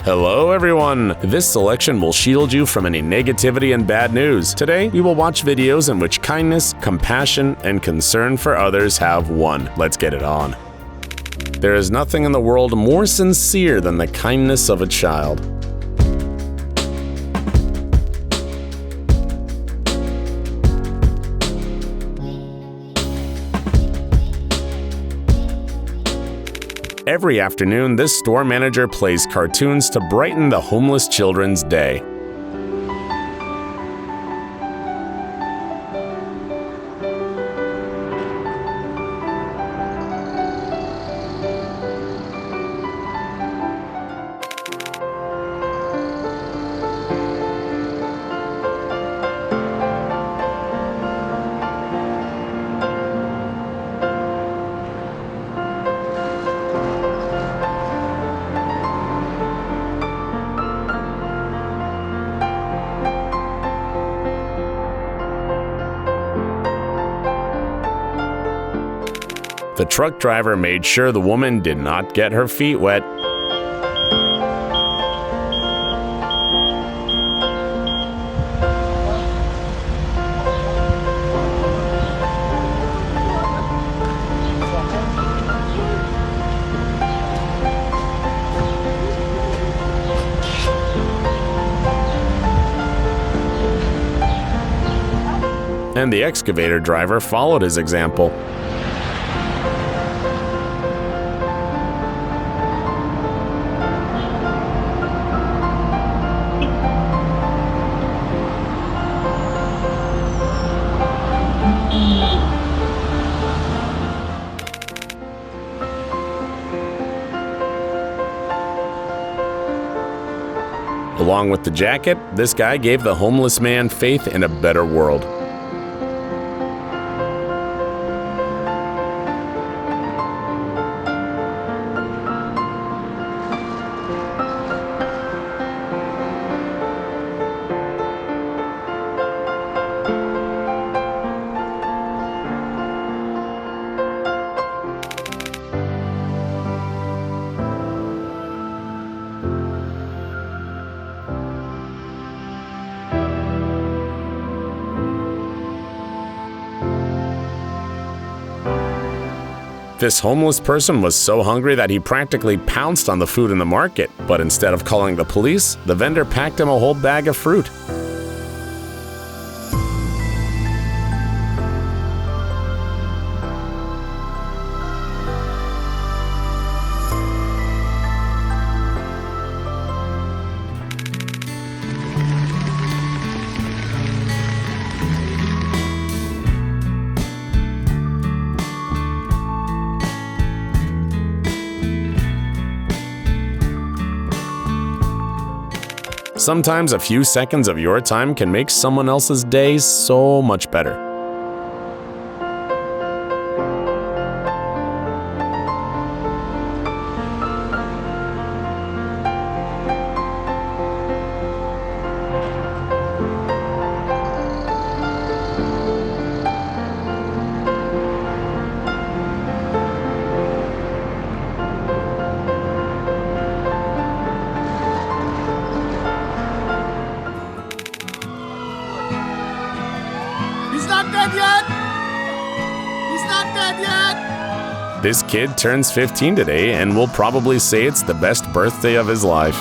Hello everyone! This selection will shield you from any negativity and bad news. Today, we will watch videos in which kindness, compassion, and concern for others have won. Let's get it on. There is nothing in the world more sincere than the kindness of a child. Every afternoon, this store manager plays cartoons to brighten the homeless children's day. The truck driver made sure the woman did not get her feet wet. And the excavator driver followed his example. Along with the jacket, this guy gave the homeless man faith in a better world. This homeless person was so hungry that he practically pounced on the food in the market, but instead of calling the police, the vendor packed him a whole bag of fruit. Sometimes a few seconds of your time can make someone else's day so much better. This kid turns 15 today and will probably say it's the best birthday of his life.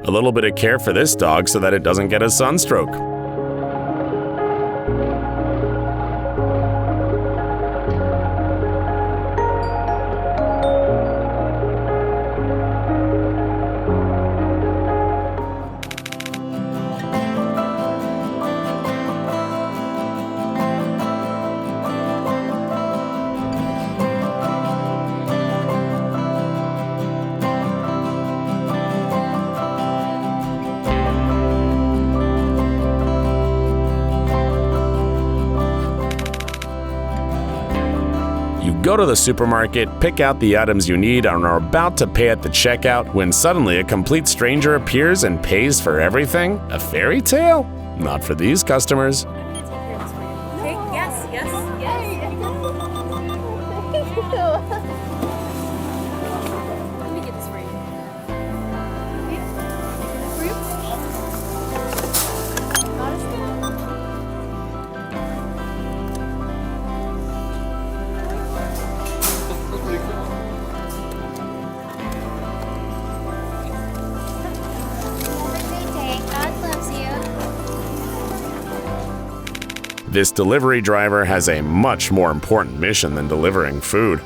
A little bit of care for this dog so that it doesn't get a sunstroke. go to the supermarket, pick out the items you need, and are about to pay at the checkout when suddenly a complete stranger appears and pays for everything? A fairy tale? Not for these customers. Okay, yes, yes, yes. Let me get this for you. God loves you. This delivery driver has a much more important mission than delivering food.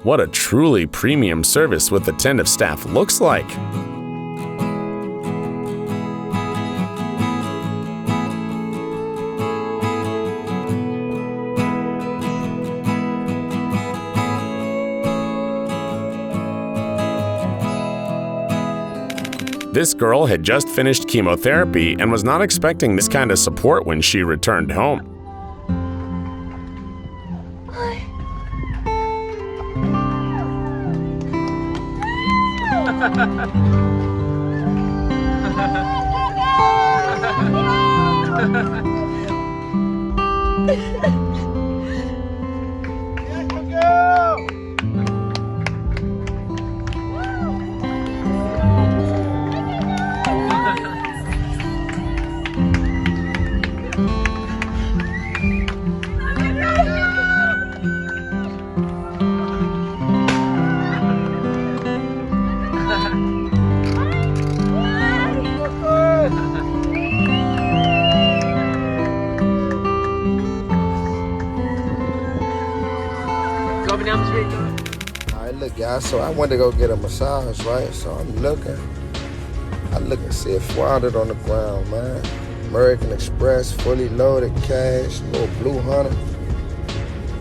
What a truly premium service with attentive staff looks like. This girl had just finished chemotherapy and was not expecting this kind of support when she returned home. Alright, look, y'all. So I went to go get a massage, right? So I'm looking. I look and see it $400 on the ground, man. American Express, fully loaded cash, little blue hunter.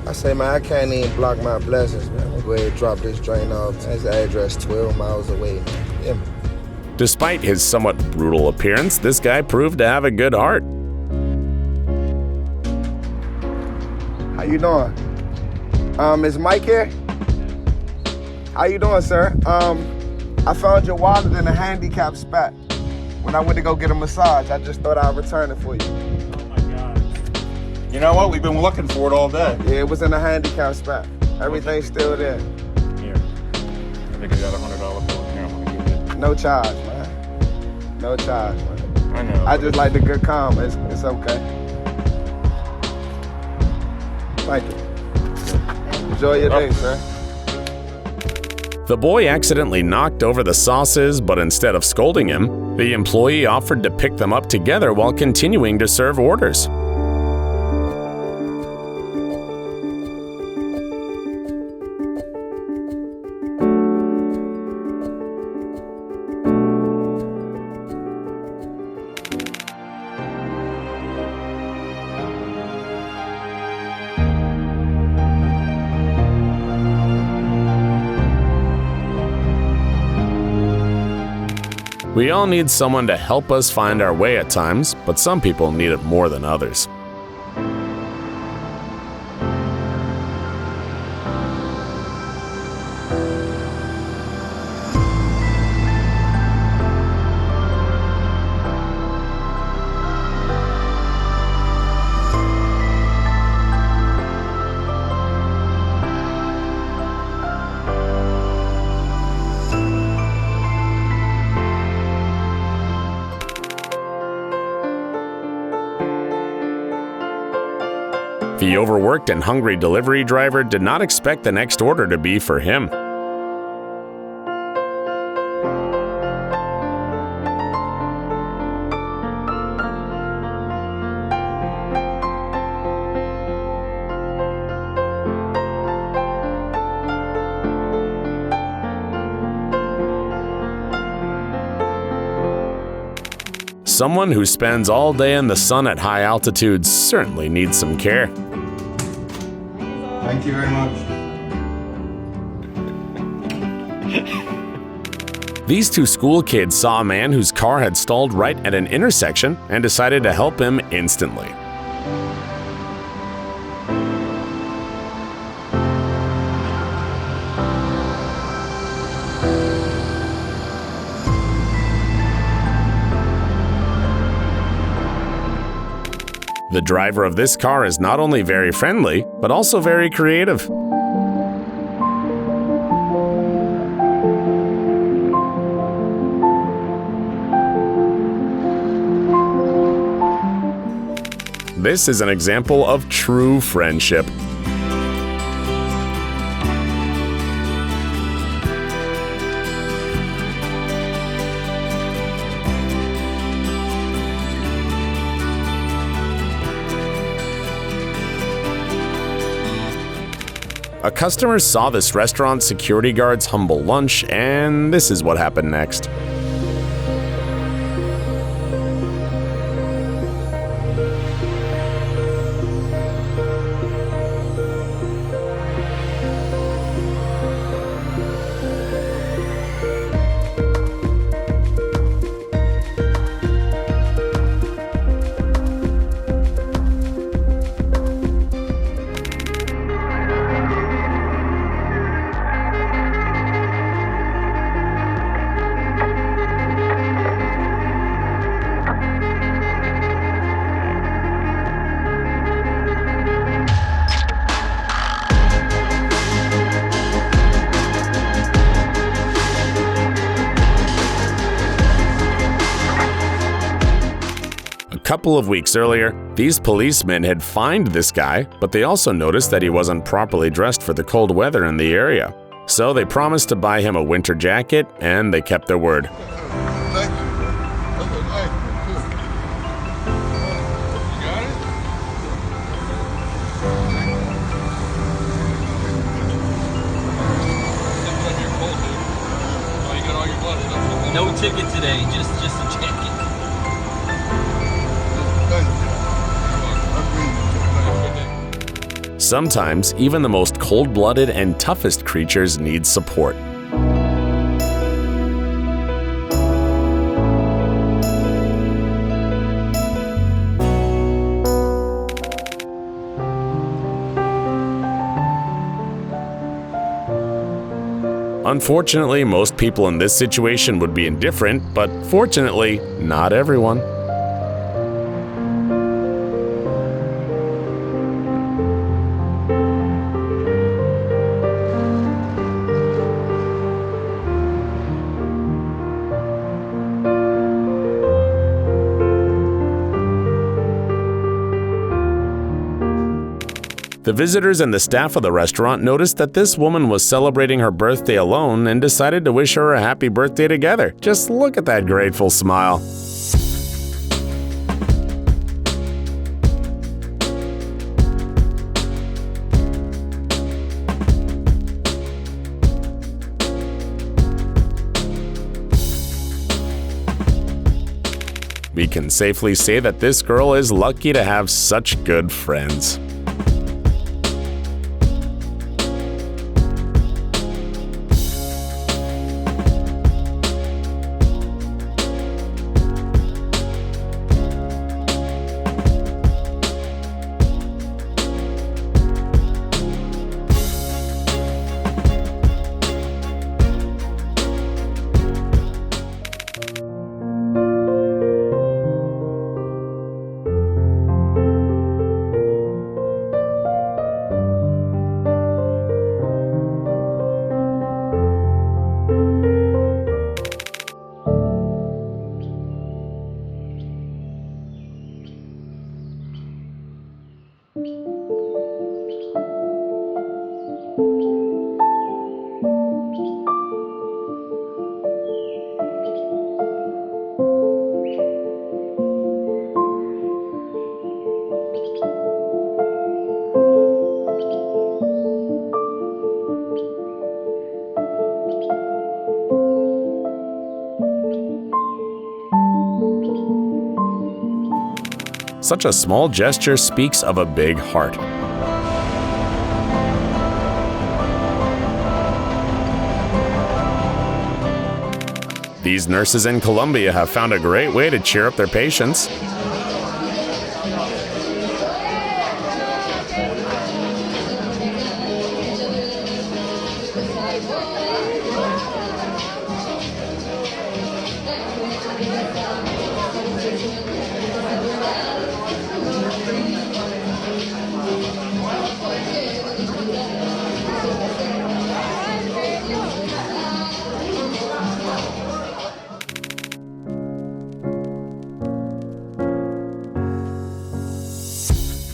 I say, man, I can't even block my blessings, man. I'm gonna go ahead and drop this drain off. That's the address 12 miles away, man. Yeah. Despite his somewhat brutal appearance, this guy proved to have a good heart. How you doing? Is Mike here? How you doing, sir? I found your wallet in a handicap spot. When I went to go get a massage, I just thought I'd return it for you. Oh my God. You know what? We've been looking for it all day. Yeah, it was in a handicap spot. Everything's still there. Here. I think I got $100 bill in here. I'm gonna give it. No charge, man. No charge, man. I know. I just like the good karma. It's okay. Thank you. Enjoy your day, sir. The boy accidentally knocked over the sauces, but instead of scolding him, the employee offered to pick them up together while continuing to serve orders. We all need someone to help us find our way at times, but some people need it more than others. The overworked and hungry delivery driver did not expect the next order to be for him. Someone who spends all day in the sun at high altitudes certainly needs some care. Thank you very much. These two school kids saw a man whose car had stalled right at an intersection and decided to help him instantly. The driver of this car is not only very friendly, but also very creative. This is an example of true friendship. A customer saw this restaurant's security guard's humble lunch, and this is what happened next. A couple of weeks earlier, these policemen had fined this guy, but they also noticed that he wasn't properly dressed for the cold weather in the area. So they promised to buy him a winter jacket, and they kept their word. Thank you. That's a nice one, too. You got it? No ticket today, just a jacket. Thank you. Sometimes, even the most cold-blooded and toughest creatures need support. Unfortunately, most people in this situation would be indifferent, but fortunately, not everyone. The visitors and the staff of the restaurant noticed that this woman was celebrating her birthday alone and decided to wish her a happy birthday together. Just look at that grateful smile. We can safely say that this girl is lucky to have such good friends. Such a small gesture speaks of a big heart. These nurses in Colombia have found a great way to cheer up their patients.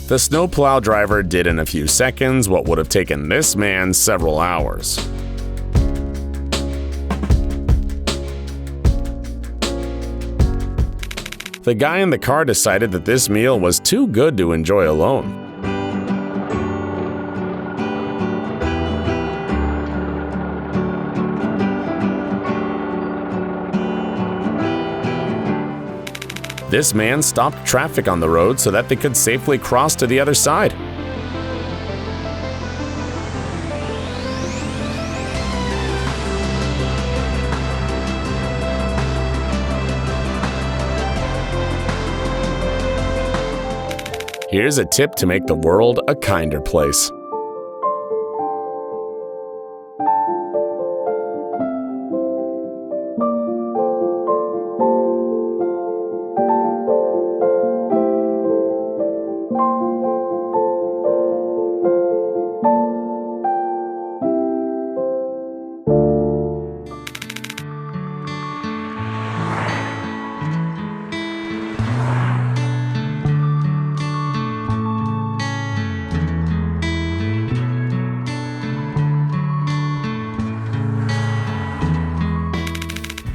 The snowplow driver did in a few seconds what would have taken this man several hours. The guy in the car decided that this meal was too good to enjoy alone. This man stopped traffic on the road so that they could safely cross to the other side. Here's a tip to make the world a kinder place.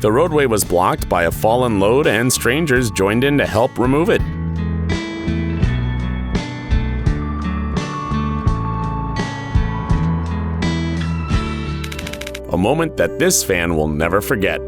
The roadway was blocked by a fallen load and strangers joined in to help remove it. A moment that this fan will never forget.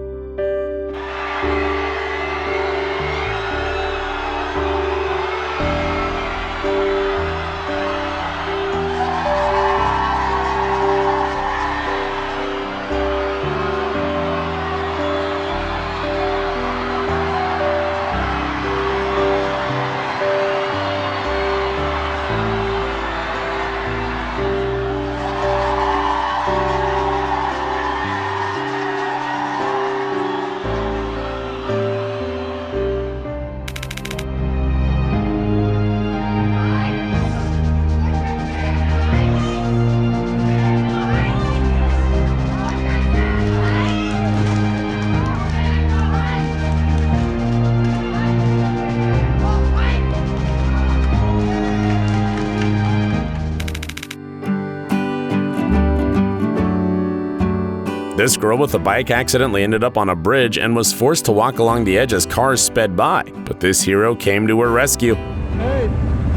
This girl with the bike accidentally ended up on a bridge and was forced to walk along the edge as cars sped by, but this hero came to her rescue. Hey,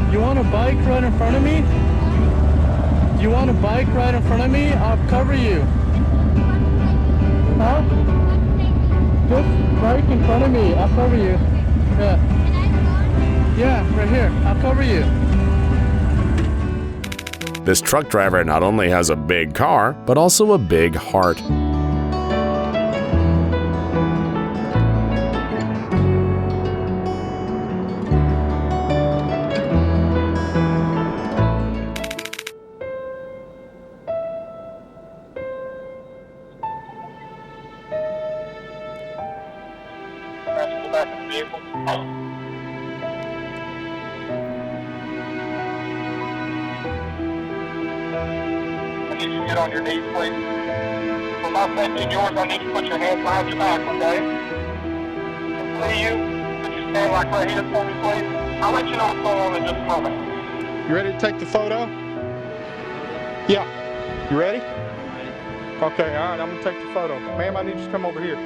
you want a bike right in front of me? You want a bike right in front of me? I'll cover you. Huh? Just bike in front of me. I'll cover you. Yeah. Yeah, right here. I'll cover you. This truck driver not only has a big car, but also a big heart. Back in the vehicle. I need you to get on your knees, please. For my safety and yours, I need you to put your hands behind your back, okay? I see you. Could you stand like right here for me, please? I'll let you know what's going on in just a moment. You ready to take the photo? Yeah. You ready? Okay, all right, I'm going to take the photo. Ma'am, I need you to come over here.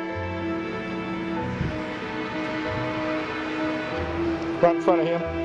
Right in front of him.